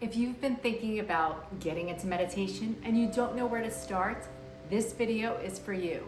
If you've been thinking about getting into meditation and you don't know where to start, this video is for you.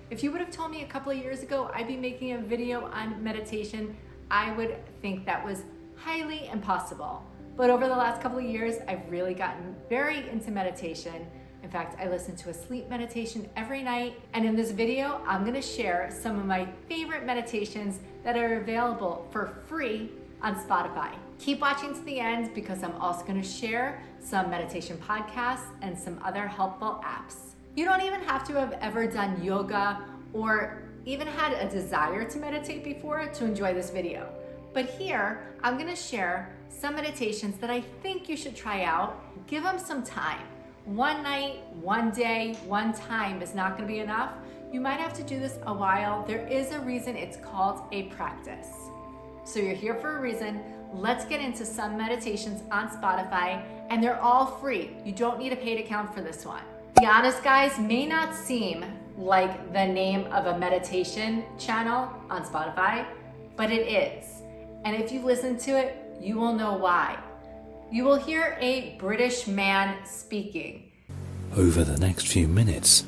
If you would have told me a couple of years ago I'd be making a video on meditation, I would think that was highly impossible. But over the last couple of years, I've really gotten very into meditation. In fact, I listen to a sleep meditation every night. And in this video, I'm gonna share some of my favorite meditations that are available for free on Spotify. Keep watching to the end because I'm also gonna share some meditation podcasts and some other helpful apps. You don't even have to have ever done yoga or even had a desire to meditate before to enjoy this video. But here, I'm gonna share some meditations that I think you should try out. Give them some time. One night, one day, one time is not gonna be enough. You might have to do this a while. There is a reason it's called a practice. So you're here for a reason. Let's get into some meditations on Spotify, and they're all free. You don't need a paid account for this one. To be honest, guys, may not seem like the name of a meditation channel on Spotify, but it is. And if you listen to it, you will know why. You will hear a British man speaking. Over the next few minutes,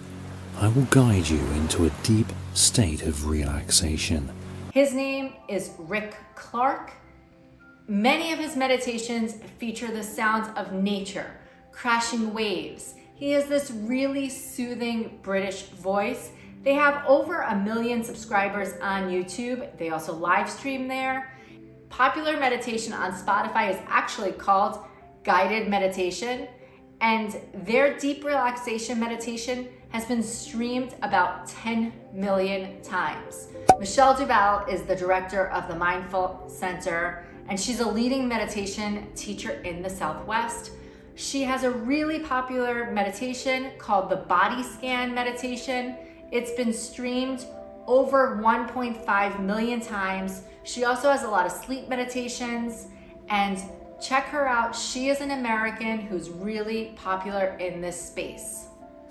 I will guide you into a deep state of relaxation. His name is Rick Clark. Many of his meditations feature the sounds of nature, crashing waves. He has this really soothing British voice. They have over 1 million subscribers on YouTube. They also live stream there. Popular meditation on Spotify is actually called guided meditation, and their deep relaxation meditation has been streamed about 10 million times. Chel Duval is the director of the Mindfulness Center, and she's a leading meditation teacher in the Southwest. She has a really popular meditation called the Body Scan meditation. It's been streamed over 1.5 million times. She also has a lot of sleep meditations, and check her out. She is an American who's really popular in this space.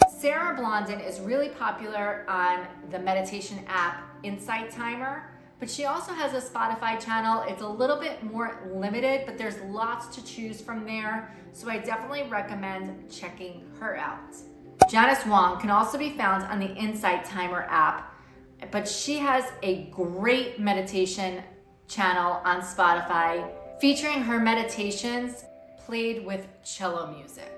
Sarah Blondin is really popular on the meditation app Insight Timer, but she also has a Spotify channel. It's a little bit more limited, but there's lots to choose from there, so I definitely recommend checking her out. Janice Wong can also be found on the Insight Timer app, but she has a great meditation channel on Spotify featuring her meditations played with cello music.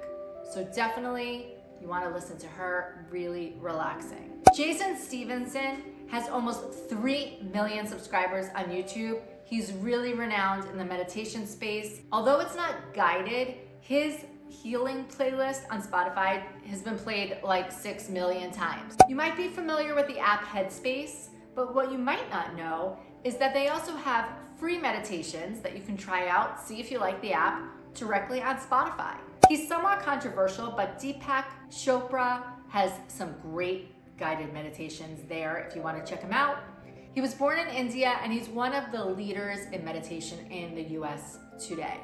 So definitely you want to listen to her, really relaxing. Stephenson has almost 3 million subscribers on YouTube. He's really renowned in the meditation space. Although it's not guided, his healing playlist on Spotify has been played like 6 million times. You might be familiar with the app Headspace, but what you might not know is that they also have free meditations that you can try out, see if you like the app, directly on Spotify. He's somewhat controversial, but Deepak Chopra has some great guided meditations there if you want to check him out. He was born in India, and he's one of the leaders in meditation in the US today.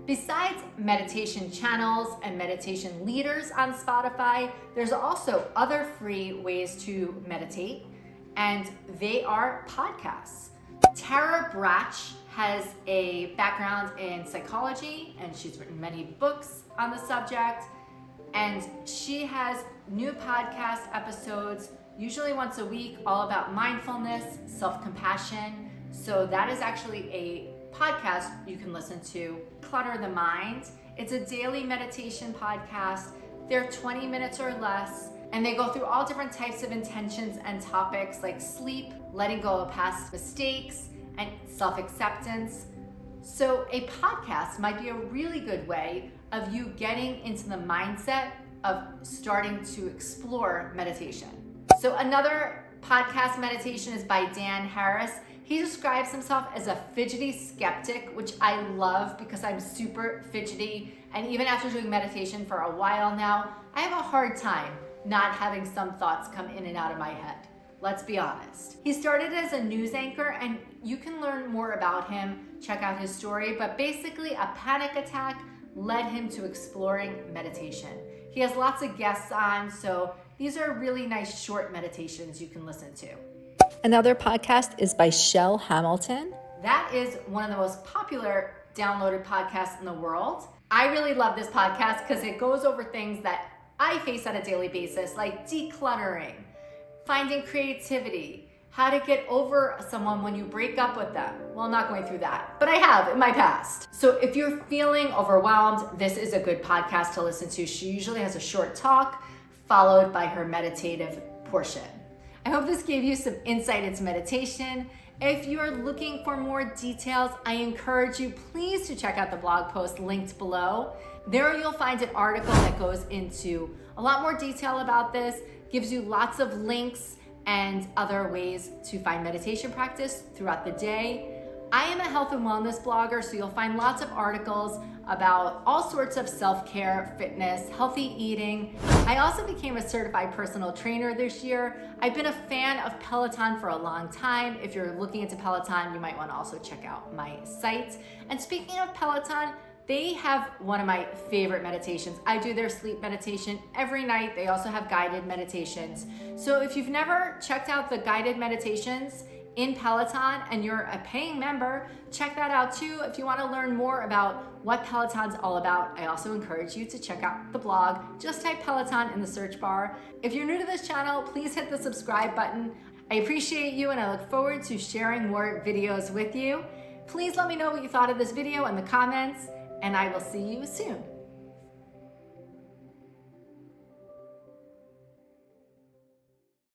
Besides meditation channels and meditation leaders on Spotify, there's also other free ways to meditate, and they are podcasts. Brach has a background in psychology, and she's written many books on the subject, and she has new podcast episodes usually once a week all about mindfulness, self-compassion. So that is actually a podcast you can listen to. Declutter the Mind. It's a daily meditation podcast. They're 20 minutes or less, and they go through all different types of intentions and topics like sleep, letting go of past mistakes, and self-acceptance. So a podcast might be a really good way of you getting into the mindset of starting to explore meditation. So another podcast meditation is by Dan Harris. He describes himself as a fidgety skeptic, which I love because I'm super fidgety. And even after doing meditation for a while now, I have a hard time not having some thoughts come in and out of my head. Let's be honest. He started as a news anchor, and you can learn more about him, check out his story, but basically a panic attack led him to exploring meditation. He has lots of guests on, so these are really nice short meditations you can listen to. Another podcast is by Chel Hamilton. That is one of the most popular downloaded podcasts in the world. I really love this podcast because it goes over things that I face on a daily basis, like decluttering, finding creativity, how to get over someone when you break up with them. Well, I'm not going through that, but I have in my past. So if you're feeling overwhelmed, this is a good podcast to listen to. She usually has a short talk followed by her meditative portion. I hope this gave you some insight into meditation. If you're looking for more details, I encourage you please to check out the blog post linked below. There you'll find an article that goes into a lot more detail about this, gives you lots of links and other ways to find meditation practice throughout the day. I am a health and wellness blogger, so you'll find lots of articles about all sorts of self-care, fitness, healthy eating. I also became a certified personal trainer this year. I've been a fan of Peloton for a long time. If you're looking into Peloton, you might want to also check out my site. And speaking of Peloton, they have one of my favorite meditations. I do their sleep meditation every night. They also have guided meditations. So if you've never checked out the guided meditations in Peloton and you're a paying member, check that out too. If you want to learn more about what Peloton's all about, I also encourage you to check out the blog. Just type Peloton in the search bar. If you're new to this channel, please hit the subscribe button. I appreciate you and I look forward to sharing more videos with you. Please let me know what you thought of this video in the comments, and I will see you soon.